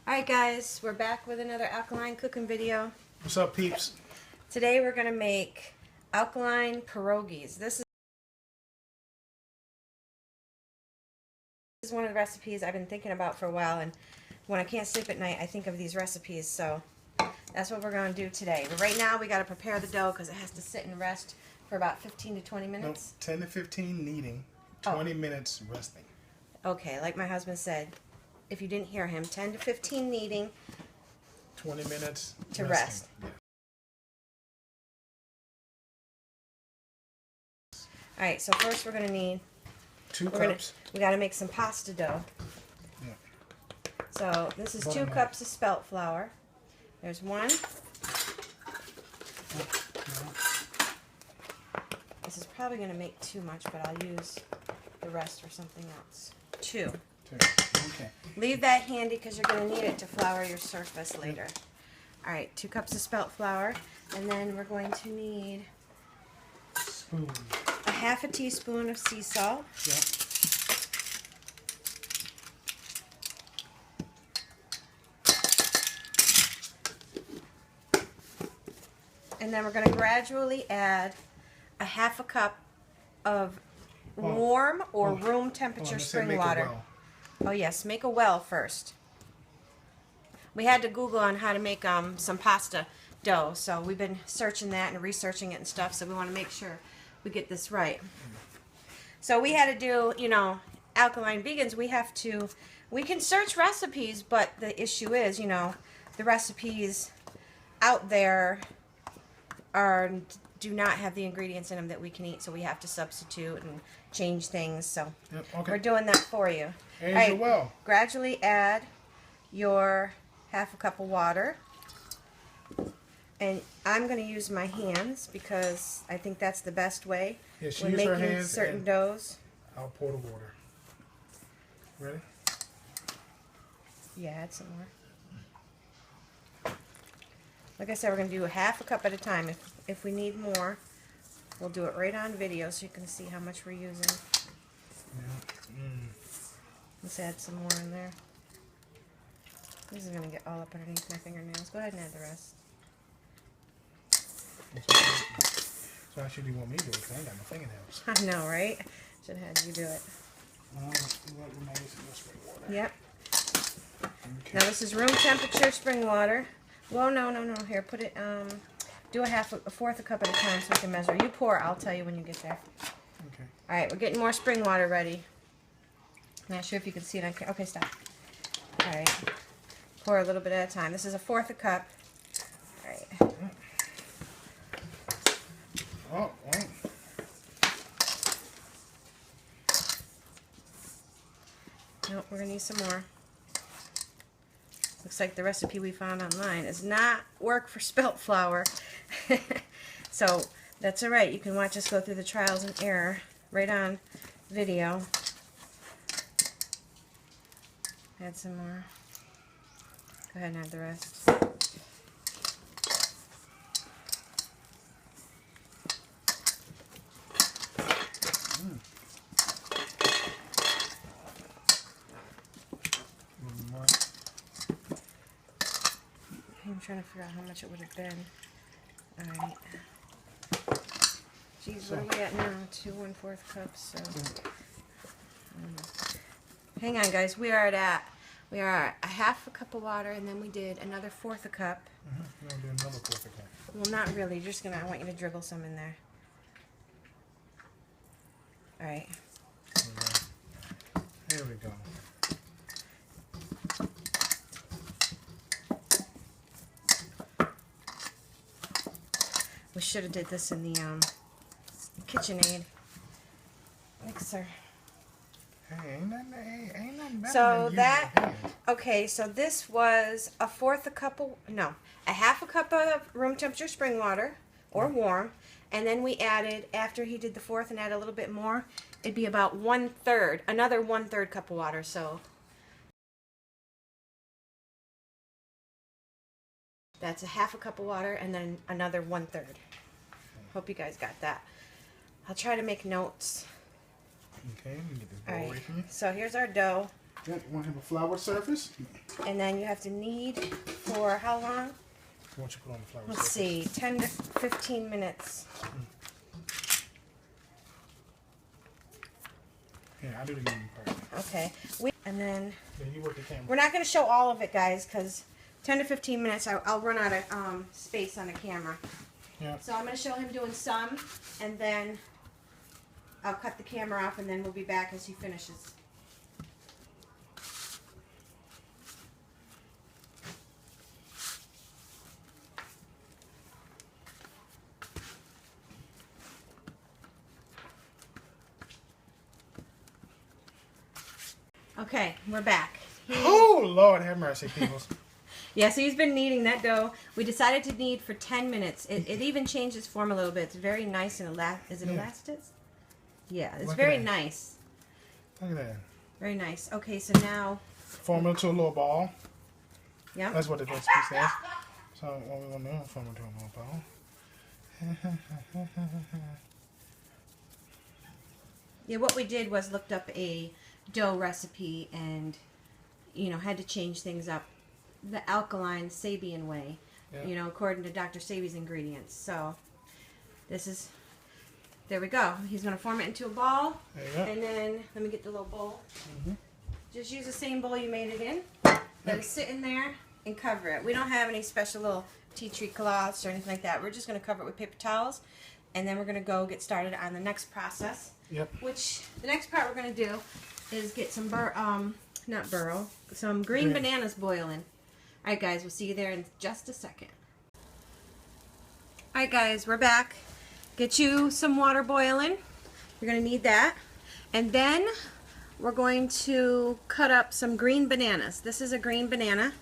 Alright guys, we're back with another alkaline cooking video. What's up, peeps? Today we're going to make alkaline pierogies. This is one of the recipes I've been thinking about for a while, and when I can't sleep at night I think of these recipes, so that's what we're going to do today. But right now we got to prepare the dough because it has to sit and rest for about 15 to 20 minutes. No, 10 to 15 kneading, 20 minutes resting. Okay, like my husband said, if you didn't hear him, 10 to 15 kneading, 20 minutes to rest. Yeah. Alright, so first we're going to need 2 cups. We got to make some pasta dough. Yeah. So this is 2 cups of spelt flour. There's 1. This is probably going to make too much, but I'll use the rest for something else. 2. Okay. Leave that handy because you're going to need it to flour your surface later. Alright, 2 cups of spelt flour. And then we're going to need Spoon. a half a teaspoon of sea salt. Yeah. And then we're going to gradually add a half a cup of warm or room temperature spring water. Oh yes, make a well first. We had to Google on how to make some pasta dough, so we've been searching that and researching it and stuff, so we want to make sure we get this right. So we had to do, you know, alkaline vegans, we can search recipes, but the issue is, you know, the recipes out there do not have the ingredients in them that we can eat, so we have to substitute and change things. So we're doing that for you. As you will. Gradually add your half a cup of water, and I'm going to use my hands because I think that's the best way when making certain doughs. I'll pour the water. Ready? Yeah, add some more. Like I said, we're going to do a half a cup at a time. If we need more, we'll do it right on video so you can see how much we're using. Yeah. Let's add some more in there. This is going to get all up underneath my fingernails. Go ahead and add the rest. So actually you want me to do it because I ain't got no fingernails. I know, right? Should have had you do it. Yep. Okay. Now this is room temperature spring water. Well, no. Here, put it, do a fourth a cup at a time so we can measure. You pour, I'll tell you when you get there. Okay. Alright, we're getting more spring water ready. I'm not sure if you can see it on camera. Okay, stop. Alright. Pour a little bit at a time. This is a fourth a cup. Alright. Oh. Nope, we're going to need some more. Looks like the recipe we found online does not work for spelt flour. So that's alright. You can watch us go through the trials and error right on video. Add some more. Go ahead and add the rest. I'm trying to figure out how much it would have been. Alright. Geez, what are we at now? 2 1/4 cups. So. Hang on, guys. We are at a half a cup of water, and then we did another fourth a cup. We're going to do another fourth a cup. Well, not really. You're just I want you to dribble some in there. Alright. Here we go. We should have did this in the KitchenAid mixer. Hey, ain't nothing better So than that, using your hands. okay, so this was a half a cup of room temperature spring water, or warm, and then we added, after he did the fourth and add a little bit more, it'd be about 1/3, another 1/3 cup of water, so that's a half a cup of water and then another 1/3. Hope you guys got that. I'll try to make notes. Okay, let me get this bowl All away right, from you. so here's our dough. Yeah, you want to have a flour surface? And then you have to knead for how long? Once you put on the flour Let's surface. see, 10 to 15 minutes. Yeah, I do the kneading part. Okay. And then Then you work the camera. we're not going to show all of it, guys, because 10 to 15 minutes, I'll run out of space on the camera. Yeah. So I'm going to show him doing some, and then I'll cut the camera off, and then we'll be back as he finishes. Okay, we're back. Oh, Lord have mercy, people. Yeah, so he's been kneading that dough. We decided to knead for 10 minutes. It even changed its form a little bit. It's very nice and is it elastic? Yeah, it's very nice. Look at that. Very nice. Okay, so now... Form it into a little ball. Yeah. That's what the recipe says. So what we're going to do, form it into a little ball. Yeah, what we did was looked up a dough recipe and, you know, had to change things up. The Alkaline Sabian way, you know, according to Dr. Sabi's ingredients. So this is, there we go. He's going to form it into a ball. There you go. And then, let me get the little bowl. Just use the same bowl you made it in. Let it sit in there and cover it. We don't have any special little tea tree cloths or anything like that. We're just going to cover it with paper towels. And then we're going to go get started on the next process. Yep. Which, the next part we're going to do is get some some green bananas boiling. Alright guys, we'll see you there in just a second. Alright guys, we're back. Get you some water boiling. You're going to need that. And then we're going to cut up some green bananas. This is a green banana.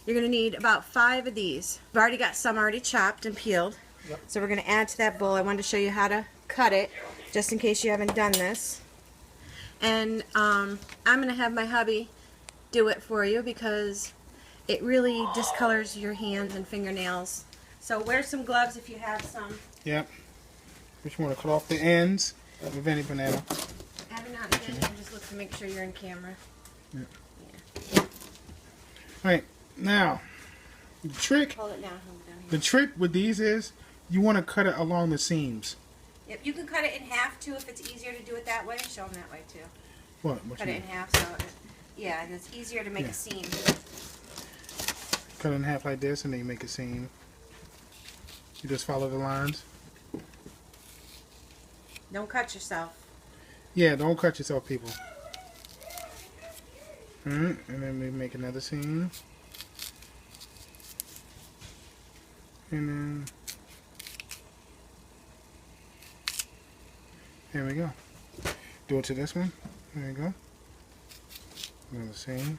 You're going to need about 5 of these. I've already got some already chopped and peeled. Yep. So we're going to add to that bowl. I wanted to show you how to cut it, just in case you haven't done this. And I'm going to have my hubby do it for you because it really discolors your hands and fingernails. So wear some gloves if you have some. Yep. Just want to cut off the ends of any banana. Every now and then, you just look to make sure you're in camera. Yep. Yeah. Alright, now, the trick, Hold it down, hold it down here. the trick with these is you want to cut it along the seams. Yep, you can cut it in half too if it's easier to do it that way. Show them that way too. What Cut you it in mean? half so, yeah, and it's easier to make a seam. Cut it in half like this and then you make a seam. You just follow the lines. Don't cut yourself. Yeah, don't cut yourself, people. And then we make another seam. And then there we go. Do it to this one. There you go. Another seam.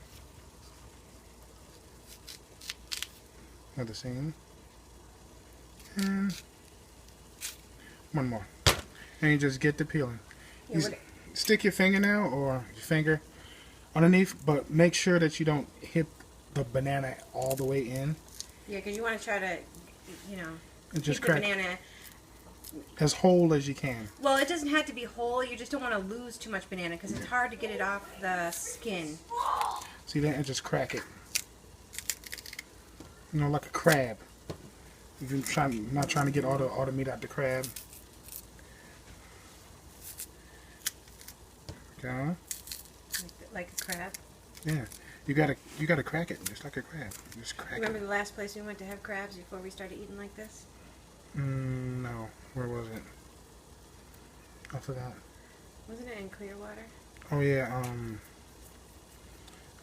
Another seam. And one more. And you just get the peeling. Yeah, You stick your fingernail or your finger underneath, but make sure that you don't hit the banana all the way in. yeah, because you want to try to, you know, And just keep the crack banana. as whole as you can. Well, it doesn't have to be whole. You just don't want to lose too much banana because it's hard to get it off the skin. See that? And just crack it. You know, like a crab. If you're not trying to get all the meat out the crab. Okay. Like a crab. Yeah. You gotta crack it just like a crab. Just crack Remember it. the last place we went to have crabs before we started eating like this? No. Where was it? I forgot. Wasn't it in Clearwater? Oh yeah,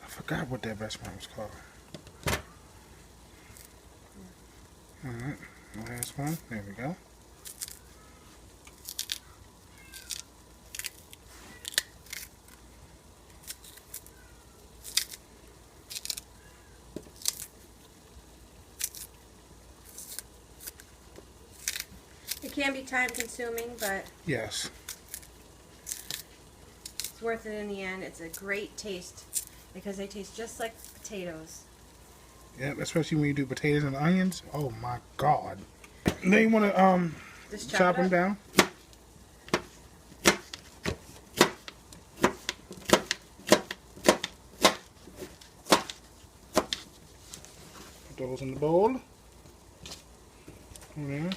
I forgot what that restaurant was called. Alright, last one. There we go. It can be time consuming, but Yes. it's worth it in the end. It's a great taste because they taste just like potatoes. Yep, especially when you do potatoes and onions. Oh my God. Then you want to Just chop them it up. down. Put those in the bowl.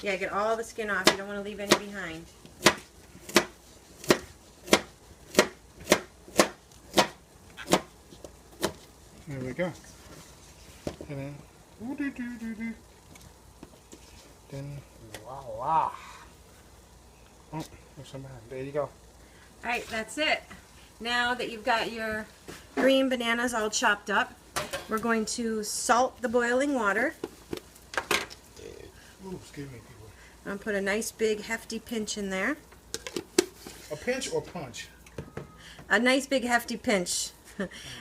Yeah, get all the skin off. You don't want to leave any behind. There we go. And then voila. Oh, there's some. There you go. Alright, that's it. Now that you've got your green bananas all chopped up, we're going to salt the boiling water. Ooh, excuse me, people. I'll put a nice big hefty pinch in there. A pinch or punch? A nice big hefty pinch.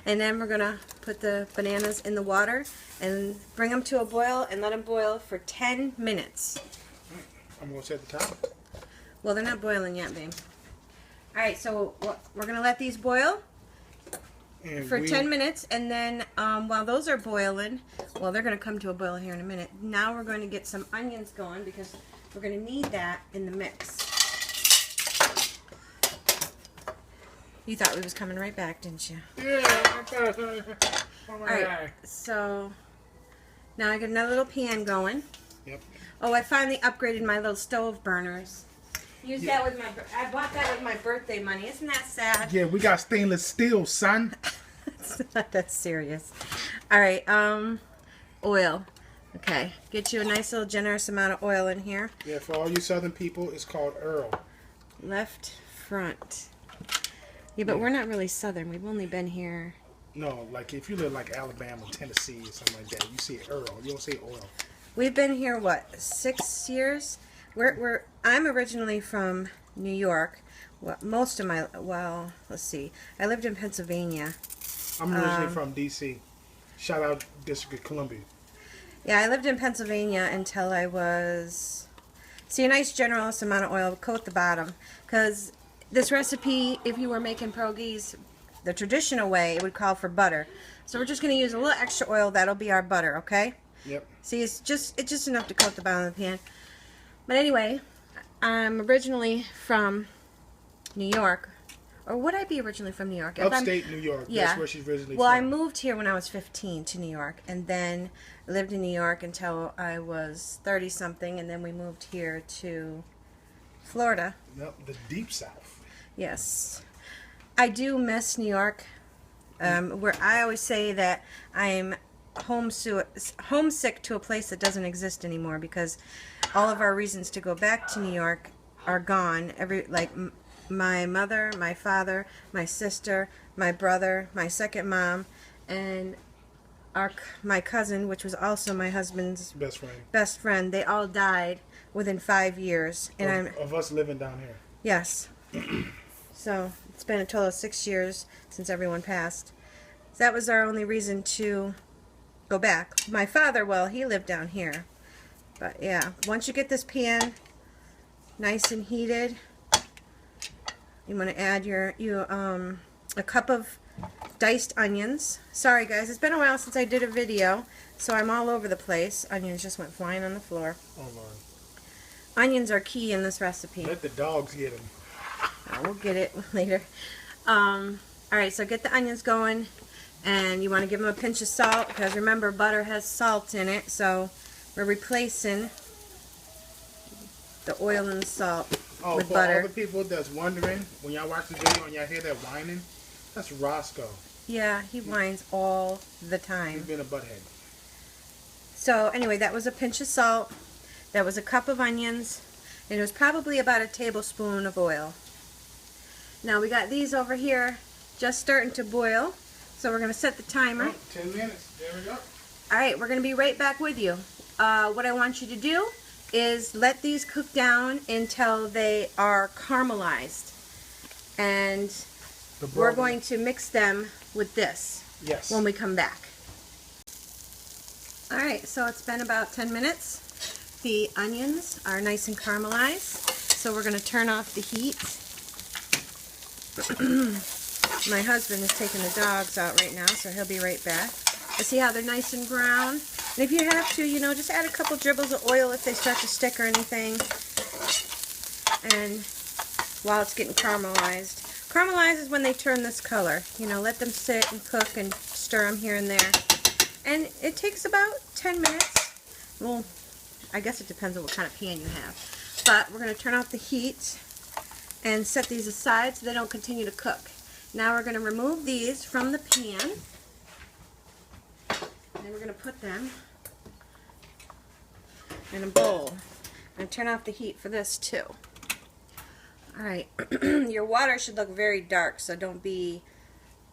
And then we're going to put the bananas in the water and bring them to a boil and let them boil for 10 minutes. I'm going to set the top. Well, they're not boiling yet, babe. Alright, so we're going to let these boil for 10 minutes, and then while those are boiling, well, they're going to come to a boil here in a minute. Now we're going to get some onions going because we're going to need that in the mix. You thought we was coming right back, didn't you? Yeah. Alright, so now I got another little pan going. Yep. Oh, I finally upgraded my little stove burners. Used that with I bought that with my birthday money. Isn't that sad? Yeah, we got stainless steel, son. It's not that serious. Alright, oil. Okay, get you a nice little generous amount of oil in here. Yeah, for all you southern people, it's called Earl. Left front. Yeah, but we're not really southern. We've only been here. No, like if you live like Alabama, Tennessee, or something like that, you say Earl. You don't say oil. We've been here, what, 6 years? I'm originally from New York. Well, most of my, well, let's see. I lived in Pennsylvania. I'm originally from D.C. Shout out District of Columbia. Yeah, I lived in Pennsylvania until I was... See, a nice generous amount of oil. Coat the bottom. Because this recipe, if you were making pierogies the traditional way, it would call for butter. So we're just going to use a little extra oil. That'll be our butter, okay? Yep. See, it's just enough to coat the bottom of the pan. But anyway, I'm originally from New York. Or would I be originally from New York? Upstate New York. Yeah. That's where she's originally Well, from. I moved here when I was 15 to New York. And then lived in New York until I was 30-something. And then we moved here to Florida. Yep, the deep south. Yes. I do miss New York. Where I always say that I'm homesick to a place that doesn't exist anymore because all of our reasons to go back to New York are gone. My mother, my father, my sister, my brother, my second mom, and my cousin, which was also my husband's best friend, they all died within 5 years. And of us living down here. Yes. So it's been a total of 6 years since everyone passed. So that was our only reason to go back. My father, well, he lived down here. But yeah, once you get this pan nice and heated, you want to add a cup of diced onions. Sorry guys, it's been a while since I did a video, so I'm all over the place. Onions just went flying on the floor. Oh Lord. Onions are key in this recipe. Let the dogs get them. We'll get it later. Alright, so get the onions going. And you want to give them a pinch of salt because remember butter has salt in it, so we're replacing the oil and the salt with butter. For all the people that's wondering, when y'all watch the video and y'all hear that whining, that's Roscoe. Yeah, he whines all the time. He's been a butthead. So anyway, that was a pinch of salt. That was a cup of onions. And it was probably about a tablespoon of oil. Now we got these over here just starting to boil. So we're going to set the timer. 10 minutes. There we go. Alright, we're going to be right back with you. What I want you to do is let these cook down until they are caramelized. And we're going to mix them with this when we come back. Alright, so it's been about 10 minutes. The onions are nice and caramelized. So we're going to turn off the heat. My husband is taking the dogs out right now, so he'll be right back. See how they're nice and brown? And if you have to, you know, just add a couple dribbles of oil if they start to stick or anything. And while it's getting caramelized. Caramelized is when they turn this color. You know, let them sit and cook and stir them here and there. And it takes about 10 minutes. Well, I guess it depends on what kind of pan you have. But we're going to turn off the heat and set these aside so they don't continue to cook. Now we're going to remove these from the pan. And then we're going to put them in a bowl. And turn off the heat for this too. Alright, your water should look very dark, so don't be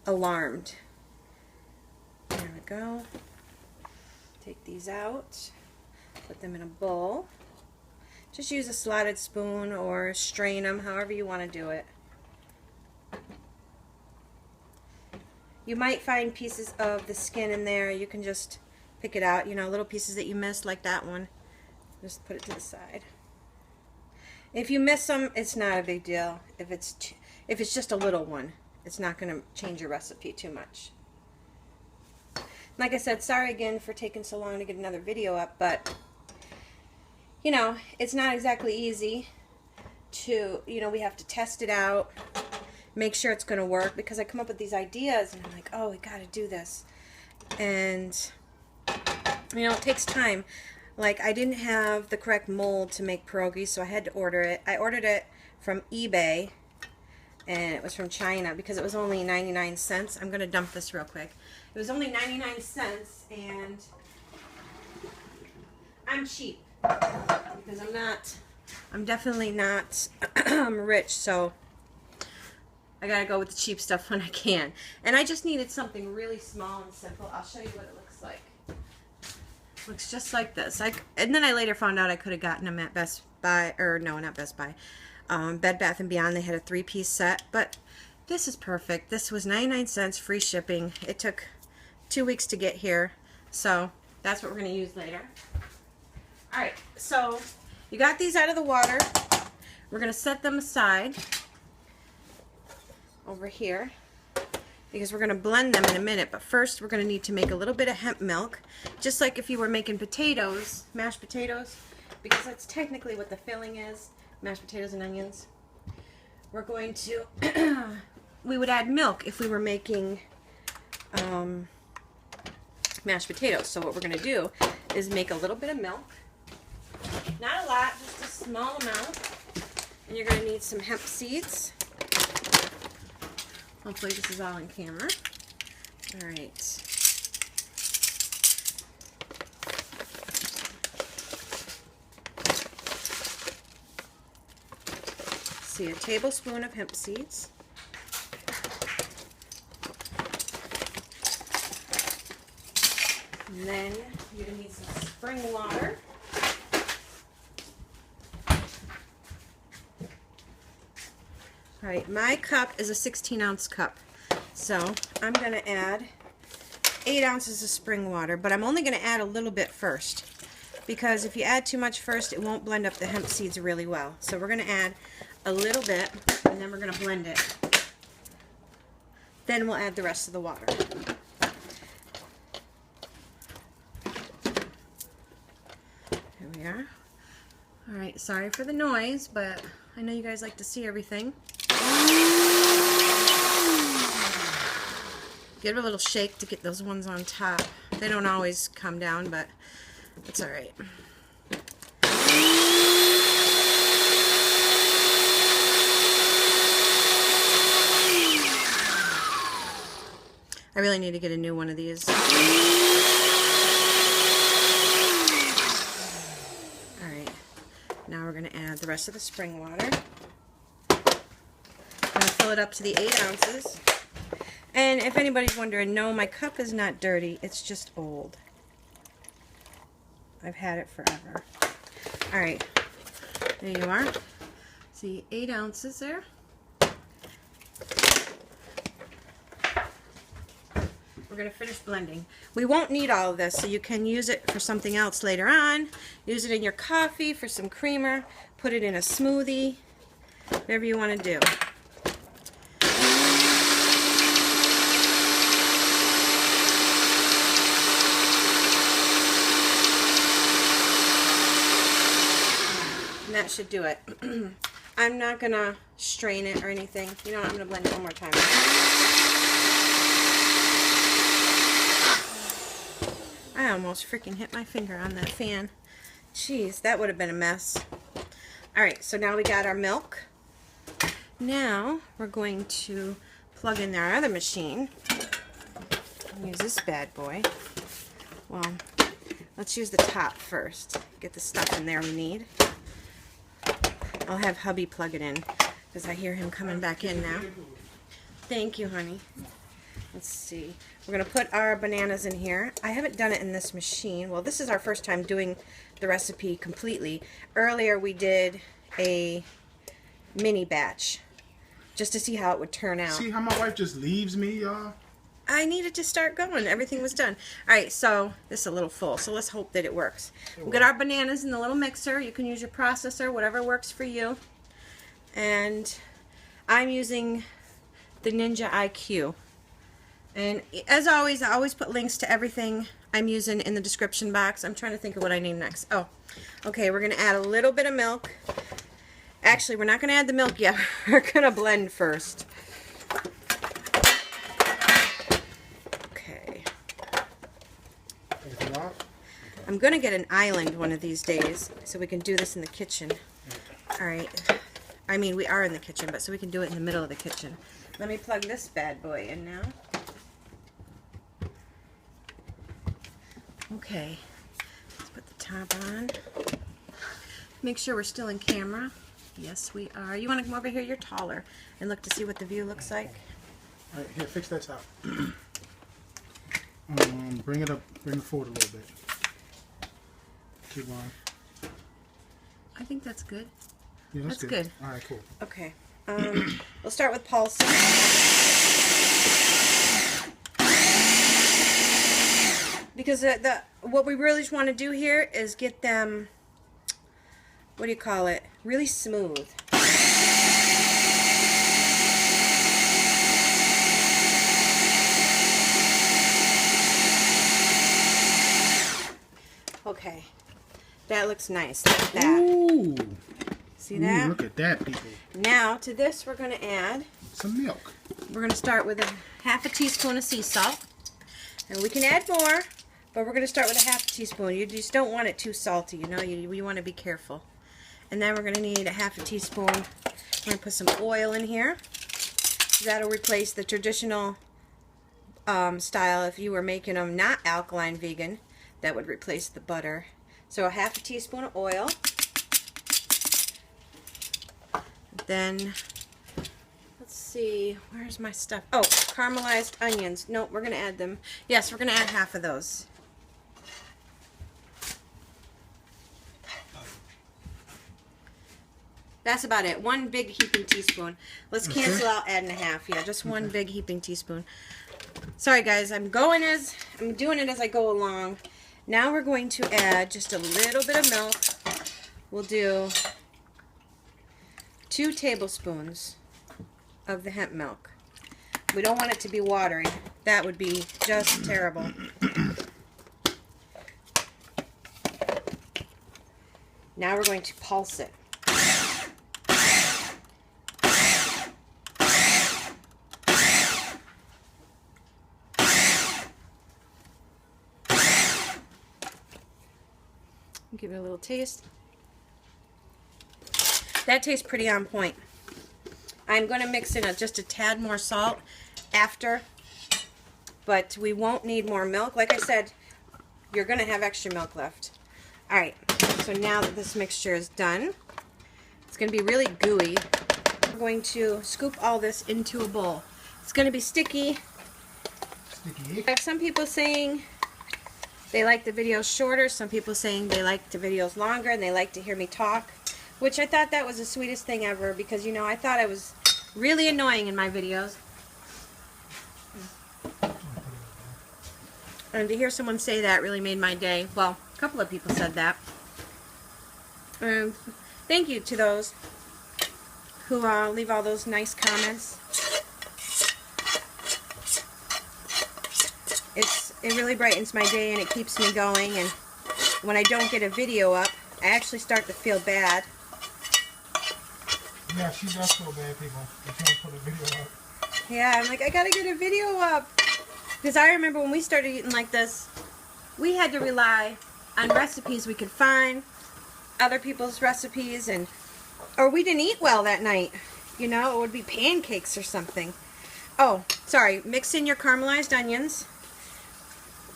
alarmed. There we go. Take these out, put them in a bowl. Just use a slotted spoon or strain them, however you want to do it. You might find pieces of the skin in there. You can just pick it out, you know, little pieces that you missed, like that one. Just put it to the side. If you miss them, it's not a big deal. If it's just a little one, it's not going to change your recipe too much. Like I said, sorry again for taking so long to get another video up, but you know, it's not exactly easy to, you know, we have to test it out, make sure it's going to work, because I come up with these ideas and I'm like, oh, we got to do this. And you know, it takes time. Like, I didn't have the correct mold to make pierogies, so I had to order it. I ordered it from eBay, and it was from China because it was only 99 cents. I'm going to dump this real quick. It was only 99 cents, and I'm cheap because I'm definitely not rich, so I got to go with the cheap stuff when I can. And I just needed something really small and simple. I'll show you what it looks like. Looks just like this. And then I later found out I could have gotten them at Best Buy, or no, not Best Buy, Bed Bath & Beyond. They had a 3-piece set, but this is perfect. This was 99 cents, free shipping. It took 2 weeks to get here, so that's what we're going to use later. Alright, so you got these out of the water. We're going to set them aside over here, because we're going to blend them in a minute. But first we're going to need to make a little bit of hemp milk, just like if you were making potatoes, mashed potatoes, because that's technically what the filling is, mashed potatoes and onions. We're going to, we would add milk if we were making mashed potatoes. So what we're going to do is make a little bit of milk, not a lot, just a small amount, and you're going to need some hemp seeds. Hopefully this is all on camera. Alright. See, a tablespoon of hemp seeds. And then you're going to need some spring water. Alright, my cup is a 16-ounce cup, so I'm going to add 8 ounces of spring water, but I'm only going to add a little bit first, because if you add too much first, it won't blend up the hemp seeds really well. So we're going to add a little bit, and then we're going to blend it. Then we'll add the rest of the water. Here we are. Alright, sorry for the noise, but I know you guys like to see everything. Give it a little shake to get those ones on top. They don't always come down, but it's alright. I really need to get a new one of these. Alright, now we're going to add the rest of the spring water. I'm going to fill it up to the 8 ounces. And if anybody's wondering, no, my cup is not dirty. It's just old. I've had it forever. Alright, there you are. See, 8 ounces there. We're going to finish blending. We won't need all of this, so you can use it for something else later on. Use it in your coffee for some creamer. Put it in a smoothie. Whatever you want to do. And that should do it. I'm not going to strain it or anything. You know what? I'm going to blend it one more time. I almost freaking hit my finger on that fan. Jeez, that would have been a mess. Alright, so now we got our milk. Now we're going to plug in our other machine. Use this bad boy. Well, let's use the top first. Get the stuff in there we need. I'll have hubby plug it in because I hear him coming back in now. Thank you, honey. Let's see. We're going to put our bananas in here. I haven't done it in this machine. Well, this is our first time doing the recipe completely. Earlier we did a mini batch just to see how it would turn out. See how my wife just leaves me, y'all? I needed to start going. Everything was done. Alright, so this is a little full, so let's hope that it works. We'll get our bananas in the little mixer. You can use your processor, whatever works for you. And I'm using the Ninja IQ. And as always, I always put links to everything I'm using in the description box. I'm trying to think of what I need next. Oh, okay, we're going to add a little bit of milk. Actually, we're not going to add the milk yet. We're going to blend first. Okay. Everything off? I'm going to get an island one of these days so we can do this in the kitchen. Alright. I mean, we are in the kitchen, but so we can do it in the middle of the kitchen. Let me plug this bad boy in now. Okay, let's put the top on. Make sure we're still in camera. Yes, we are. You want to come over here? You're taller. And look to see what the view looks like. All right, here, fix that top. Bring it up, bring it forward a little bit. Keep on. I think that's good. Yeah, that's good. All right, cool. Okay. We'll start with pulsing. Because what we really just want to do here is get them, what do you call it, really smooth. Okay, that looks nice, like that. Ooh. See that? Ooh, look at that, people. Now to this we're going to add some milk. We're going to start with a half a teaspoon of sea salt. And we can add more, but we're going to start with a half a teaspoon. You just don't want it too salty, you know. You want to be careful. And then we're going to need a half a teaspoon. We're going to put some oil in here. That'll replace the traditional style. If you were making them not alkaline vegan, that would replace the butter. So a half a teaspoon of oil. Then, let's see, where's my stuff? Oh, caramelized onions. No, we're going to add them. Yes, we're going to add half of those. That's about it. One big heaping teaspoon. Let's cancel out adding a half. Yeah, just one big heaping teaspoon. Sorry guys, I'm doing it as I go along. Now we're going to add just a little bit of milk. We'll do 2 tablespoons of the hemp milk. We don't want it to be watery. That would be just terrible. Now we're going to pulse it. Give it a little taste. That tastes pretty on point. I'm going to mix in just a tad more salt after, but we won't need more milk. Like I said, you're going to have extra milk left. Alright, so now that this mixture is done, it's going to be really gooey. We're going to scoop all this into a bowl. It's going to be sticky. I have some people saying they like the videos shorter, some people saying they like the videos longer and they like to hear me talk, which I thought that was the sweetest thing ever because, you know, I thought I was really annoying in my videos. And to hear someone say that really made my day. Well, a couple of people said that. Thank you to those who leave all those nice comments. It really brightens my day and it keeps me going, and when I don't get a video up, I actually start to feel bad. Yeah, she does feel bad, people, if you don't put a video up. Yeah, I'm like, I gotta get a video up. Because I remember when we started eating like this, we had to rely on recipes we could find, other people's recipes, or we didn't eat well that night. You know, it would be pancakes or something. Oh, sorry. Mix in your caramelized onions.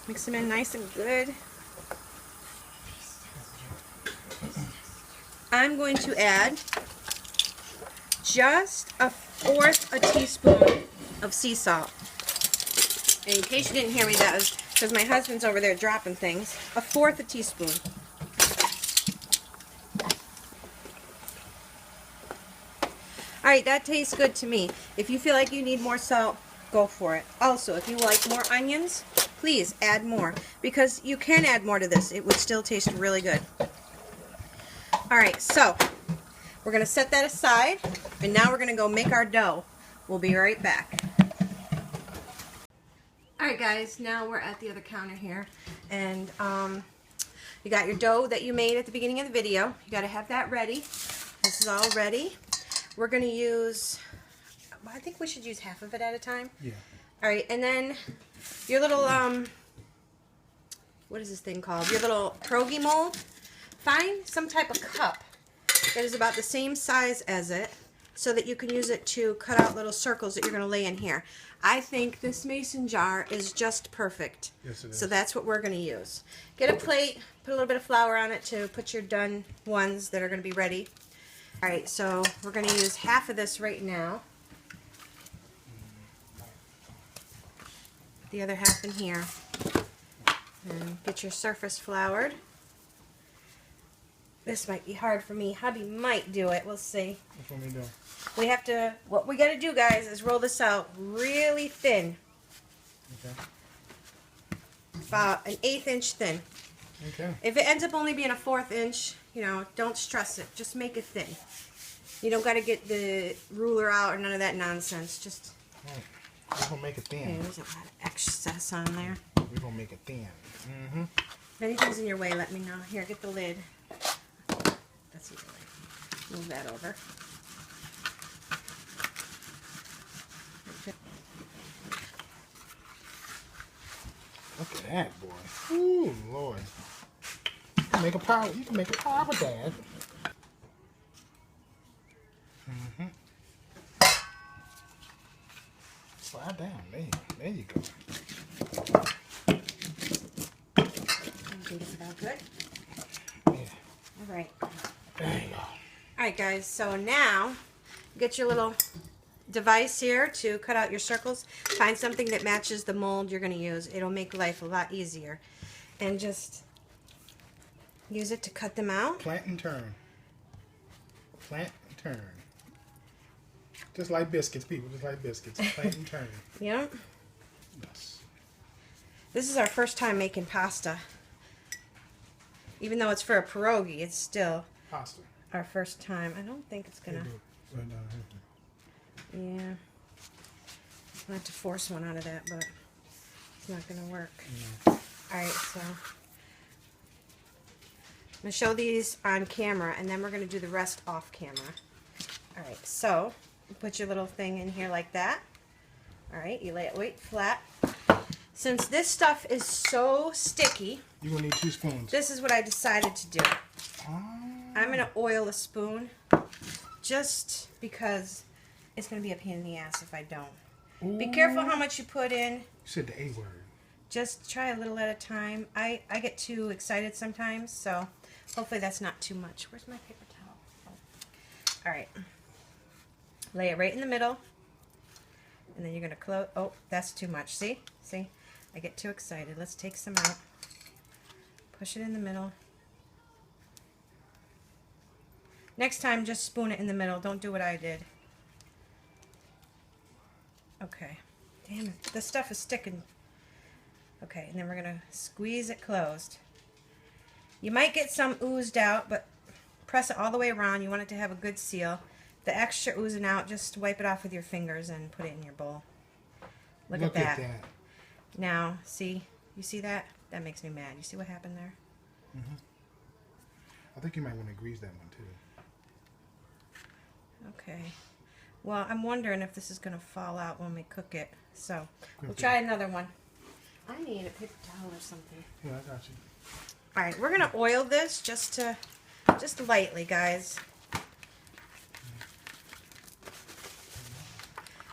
Mix them in nice and good. I'm going to add just a fourth a teaspoon of sea salt. And in case you didn't hear me, that was because my husband's over there dropping things. A fourth a teaspoon. Alright, that tastes good to me. If you feel like you need more salt, go for it. Also, if you like more onions, please add more. Because you can add more to this. It would still taste really good. Alright, so we're going to set that aside. And now we're going to go make our dough. We'll be right back. Alright guys, now we're at the other counter here. And you got your dough that you made at the beginning of the video. You got to have that ready. This is all ready. We're going to use, I think we should use half of it at a time. Yeah. Alright, and then your little, what is this thing called? Your little pierogi mold. Find some type of cup that is about the same size as it so that you can use it to cut out little circles that you're going to lay in here. I think this mason jar is just perfect. Yes, it is. So that's what we're going to use. Get a plate, put a little bit of flour on it to put your done ones that are going to be ready. Alright, so we're going to use half of this right now. The other half in here. And get your surface floured. This might be hard for me. Hubby might do it. We'll see. That's what we do. We have to, what we got to do, guys, is roll this out really thin. Okay. About an 1/8 inch thin. Okay. If it ends up only being a 1/4 inch, you know, don't stress it. Just make it thin. You don't got to get the ruler out or none of that nonsense. Just. We're going to make it thin. Okay, there's a lot of excess on there. We're going to make it thin. Mm-hmm. If anything's in your way, let me know. Here, get the lid. That's easy. Move that over. Look at that, boy. Ooh, Lord. You can make a pie. You can make a pie with that. Mm-hmm. Slide down. There you go. I think it's about good. Yeah. All right. There you go. All right, guys. So now, get your little device here to cut out your circles. Find something that matches the mold you're going to use. It'll make life a lot easier. And just use it to cut them out. Plant and turn. Plant and turn. Just like biscuits, people. Just like biscuits. Plant and turn. Yep. Yes. This is our first time making pasta. Even though it's for a pierogi, it's still Pasta. our first time. I don't think it's going to... Yeah. I'll have to force one out of that, but it's not going to work. No. Alright, so I'm going to show these on camera, and then we're going to do the rest off camera. Alright, so you put your little thing in here like that. Alright, you lay it weight flat. Since this stuff is so sticky, You're going to need 2 spoons. this is what I decided to do. Oh. I'm going to oil a spoon just because it's going to be a pain in the ass if I don't. Ooh. Be careful how much you put in. You said the A word. Just try a little at a time. I get too excited sometimes, so hopefully that's not too much. Where's my paper towel? Oh. Alright. Lay it right in the middle. And then you're going to close. Oh, that's too much. See? See? I get too excited. Let's take some out. Push it in the middle. Next time, just spoon it in the middle. Don't do what I did. Okay. Damn it. This stuff is sticking. Okay, and then we're going to squeeze it closed. You might get some oozed out, but press it all the way around. You want it to have a good seal. The extra oozing out, just wipe it off with your fingers and put it in your bowl. Look at that. Now, see? You see that? That makes me mad. You see what happened there? Mm-hmm. I think you might want to grease that one, too. Okay. Well, I'm wondering if this is going to fall out when we cook it. So, we'll try another one. I need a paper towel or something. Yeah, I got you. All right, we're gonna oil this just lightly, guys.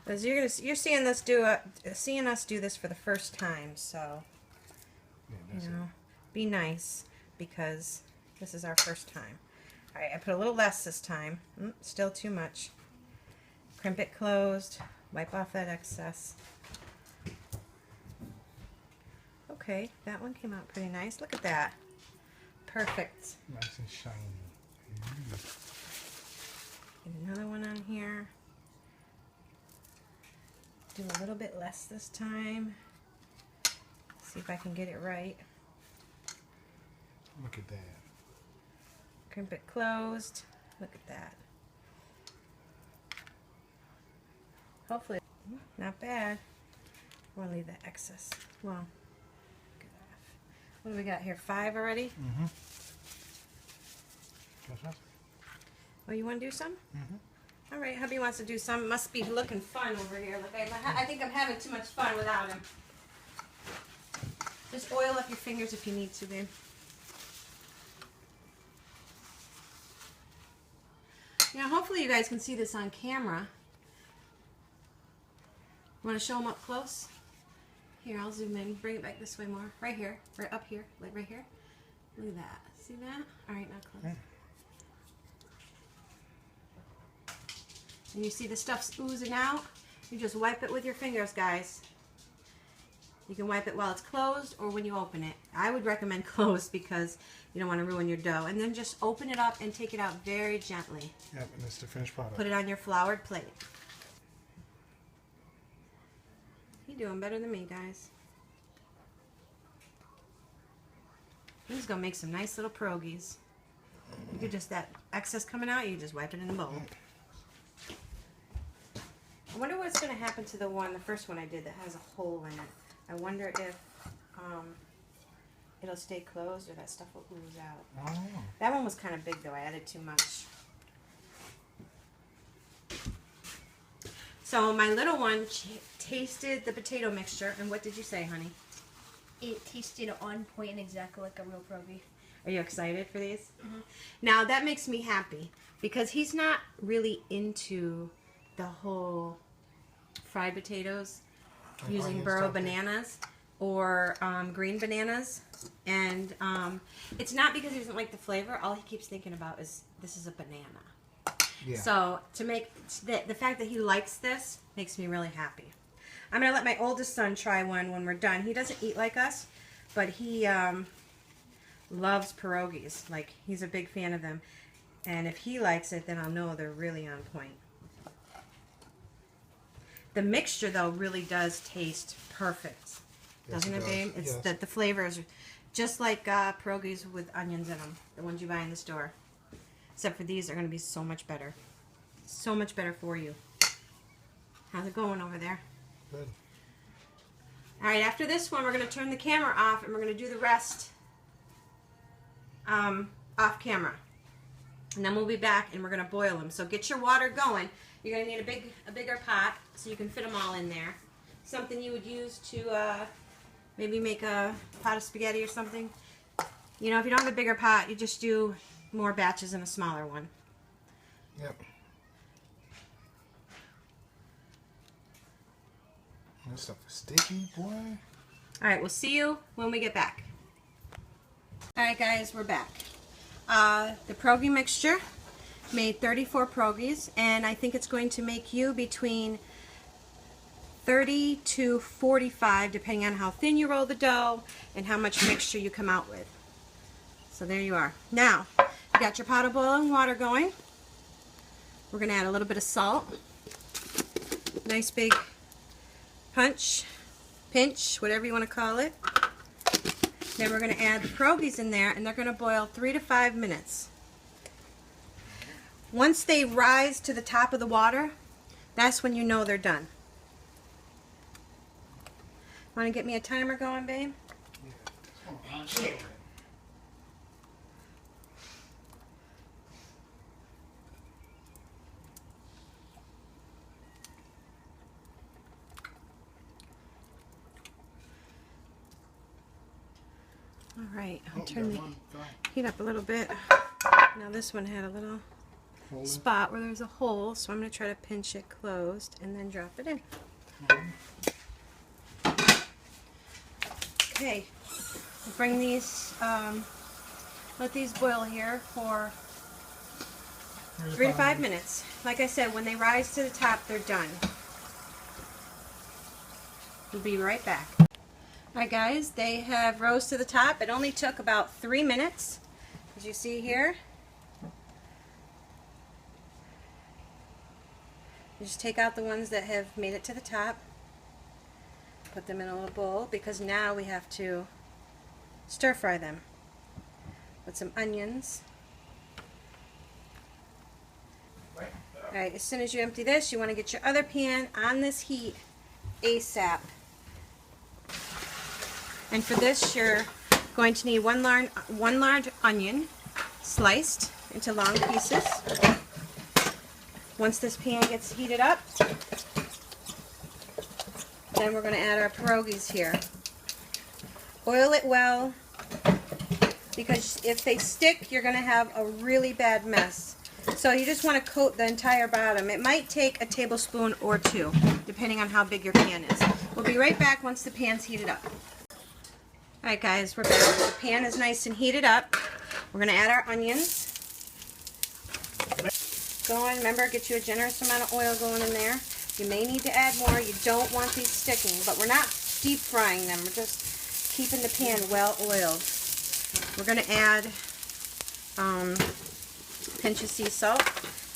Because you're seeing us do this for the first time, so you know, be nice because this is our first time. All right, I put a little less this time. Still too much. Crimp it closed. Wipe off that excess. Okay, that one came out pretty nice. Look at that. Perfect. Nice and shiny. Get another one on here. Do a little bit less this time. See if I can get it right. Look at that. Crimp it closed. Look at that. Hopefully, not bad. We'll leave that excess. Well, what do we got here? 5 already? Mm-hmm. Oh, you want to do some? Mm-hmm. All right, hubby wants to do some. Must be looking fun over here. Look, I think I'm having too much fun without him. Just oil up your fingers if you need to, babe. Now, hopefully you guys can see this on camera. Want to show them up close? Here, I'll zoom in. Bring it back this way more. Right here. Right up here. Like right here. Look at that. See that? All right, now close. Okay. And you see the stuff's oozing out? You just wipe it with your fingers, guys. You can wipe it while it's closed or when you open it. I would recommend closed because you don't want to ruin your dough. And then just open it up and take it out very gently. Yep, and it's the finished product. Put it on your floured plate. You're doing better than me, guys. I'm just going to make some nice little pierogies. You could just, that excess coming out, you just wipe it in the bowl. I wonder what's going to happen to the first one I did that has a hole in it. I wonder if it'll stay closed or that stuff will ooze out. Oh. That one was kind of big though. I added too much. So my little one tasted the potato mixture, and what did you say, honey? It tasted on point and exactly like a real pierogi. Are you excited for these? Mm-hmm. Now that makes me happy because he's not really into the whole fried potatoes using burro bananas or green bananas, and it's not because he doesn't like the flavor. All he keeps thinking about is this is a banana. Yeah. So to make the fact that he likes this makes me really happy. I'm gonna let my oldest son try one when we're done. He doesn't eat like us, but he loves pierogies. Like, he's a big fan of them, and if he likes it, then I'll know they're really on point. The mixture, though, really does taste perfect. Yes, Doesn't it, babe? It's yes. the flavors, just like pierogies with onions in them, the ones you buy in the store. Except for these are going to be so much better. So much better for you. How's it going over there? Good. All right, after this one, we're going to turn the camera off, and we're going to do the rest off camera. And then we'll be back, and we're going to boil them. So get your water going. You're going to need a bigger pot so you can fit them all in there. Something you would use to maybe make a pot of spaghetti or something. You know, if you don't have a bigger pot, you just do more batches in a smaller one. Yep. This stuff is sticky, boy. All right, we'll see you when we get back. All right, guys, we're back. The pierogi mixture made 34 pierogies, and I think it's going to make you between 30 to 45, depending on how thin you roll the dough and how much mixture you come out with. So there you are. Now, you got your pot of boiling water going. We're going to add a little bit of salt. Nice big pinch, whatever you want to call it. Then we're going to add the pierogies in there, and they're going to boil 3 to 5 minutes. Once they rise to the top of the water, that's when you know they're done. Want to get me a timer going, babe? Yeah. All right, I'll Oh, turn the one. Go ahead. heat up a little bit. Now this one had a little Hold it. spot where there's a hole, so I'm going to try to pinch it closed and then drop it in. Okay, we'll bring these, let these boil here for 3 to 5 minutes. Like I said, when they rise to the top, they're done. We'll be right back. Alright guys, they have rose to the top. It only took about 3 minutes, as you see here. You just take out the ones that have made it to the top. Put them in a little bowl, because now we have to stir fry them with some onions. Alright, as soon as you empty this, you want to get your other pan on this heat ASAP. And for this, you're going to need one large onion sliced into long pieces. Once this pan gets heated up, then we're going to add our pierogies here. Oil it well, because if they stick, you're going to have a really bad mess. So you just want to coat the entire bottom. It might take a tablespoon or 2, depending on how big your pan is. We'll be right back once the pan's heated up. Alright guys, we're back. The pan is nice and heated up. We're going to add our onions. Go on, remember, get you a generous amount of oil going in there. You may need to add more. You don't want these sticking, but we're not deep frying them. We're just keeping the pan well oiled. We're going to add a pinch of sea salt.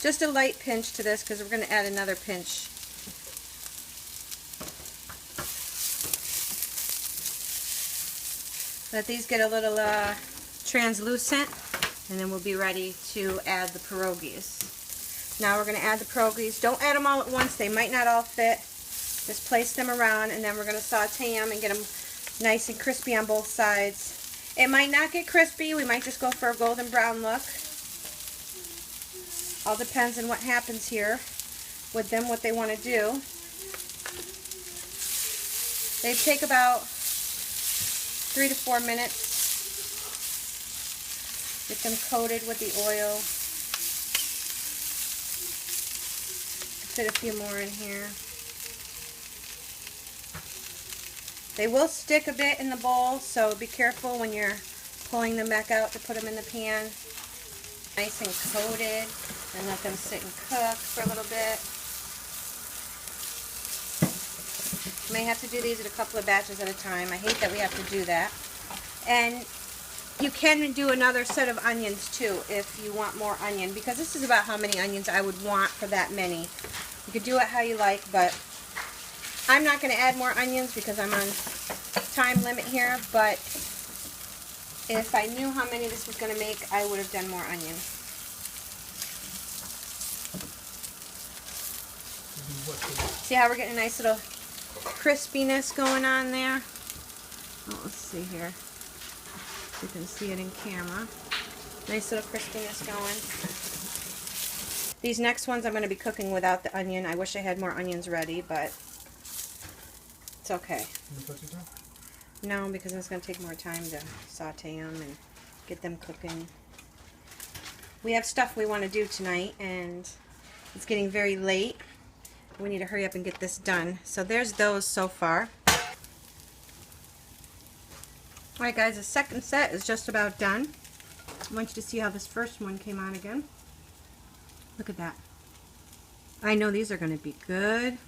Just a light pinch to this, because we're going to add another pinch. Let these get a little translucent, and then we'll be ready to add the pierogies. Now we're going to add the pierogies. Don't add them all at once. They might not all fit. Just place them around, and then we're going to saute them and get them nice and crispy on both sides. It might not get crispy. We might just go for a golden brown look. All depends on what happens here with them, what they want to do. They take about 3 to 4 minutes. Get them coated with the oil. Fit a few more in here. They will stick a bit in the bowl, so be careful when you're pulling them back out to put them in the pan. Nice and coated, and let them sit and cook for a little bit. You may have to do these at a couple of batches at a time. I hate that we have to do that. And you can do another set of onions too if you want more onion, because this is about how many onions I would want for that many. You could do it how you like, but I'm not going to add more onions because I'm on time limit here, but if I knew how many this was going to make, I would have done more onion. See how we're getting a nice little crispiness going on there? Oh, let's see here. You can see it in camera. Nice little crispiness going. These next ones I'm going to be cooking without the onion. I wish I had more onions ready, but it's okay. No, because it's going to take more time to saute them and get them cooking. We have stuff we want to do tonight, and it's getting very late. We need to hurry up and get this done. So there's those so far. Alright guys, the second set is just about done. I want you to see how this first one came out again. Look at that. I know these are going to be good.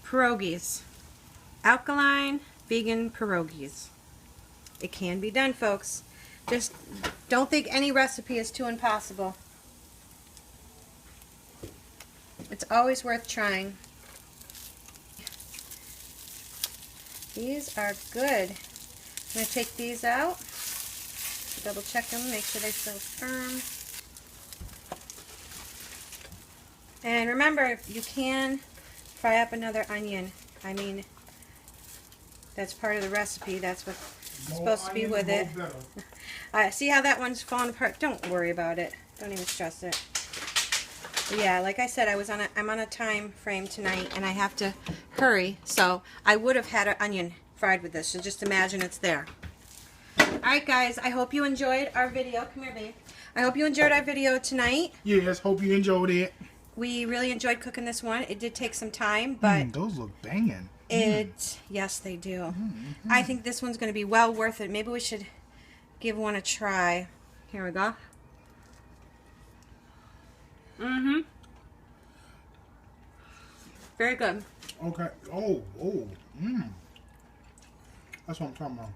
Perogies. Alkaline vegan pierogies. It can be done, folks. Just don't think any recipe is too impossible. It's always worth trying. These are good. I'm going to take these out, double check them, make sure they're still firm. And remember, you can fry up another onion. I mean, that's part of the recipe. That's what's supposed to be with it. See how that one's falling apart? Don't worry about it. Don't even stress it. But yeah, like I said, I'm on a time frame tonight, and I have to hurry. So I would have had an onion fried with this. So just imagine it's there. Alright guys, I hope you enjoyed our video. Come here, babe. I hope you enjoyed our video tonight. Yes, hope you enjoyed it. We really enjoyed cooking this one. It did take some time, but those look banging. Yes, they do. I think this one's going to be well worth it. Maybe we should give one a try. Here we go. Very good. Okay. That's what I'm talking about.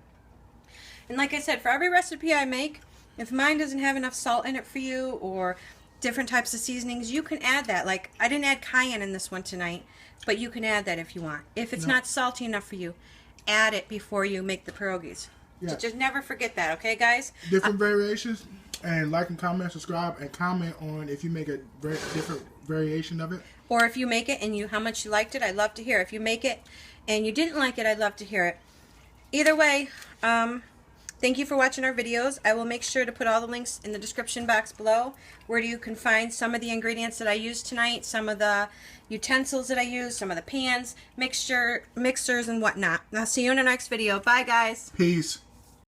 And like I said, for every recipe I make, if mine doesn't have enough salt in it for you or different types of seasonings, you can add that. Like, I didn't add cayenne in this one tonight, but you can add that if you want. If it's not salty enough for you, add it before you make the pierogies. Yeah. So just never forget that, okay, guys? Different variations, and like and comment, subscribe, and comment on if you make a very different variation of it. Or if you make it and how much you liked it, I'd love to hear. If you make it and you didn't like it, I'd love to hear it. Either way, thank you for watching our videos. I will make sure to put all the links in the description box below where you can find some of the ingredients that I used tonight, some of the utensils that I used, some of the pans, mixers, and whatnot. I'll see you in the next video. Bye, guys. Peace.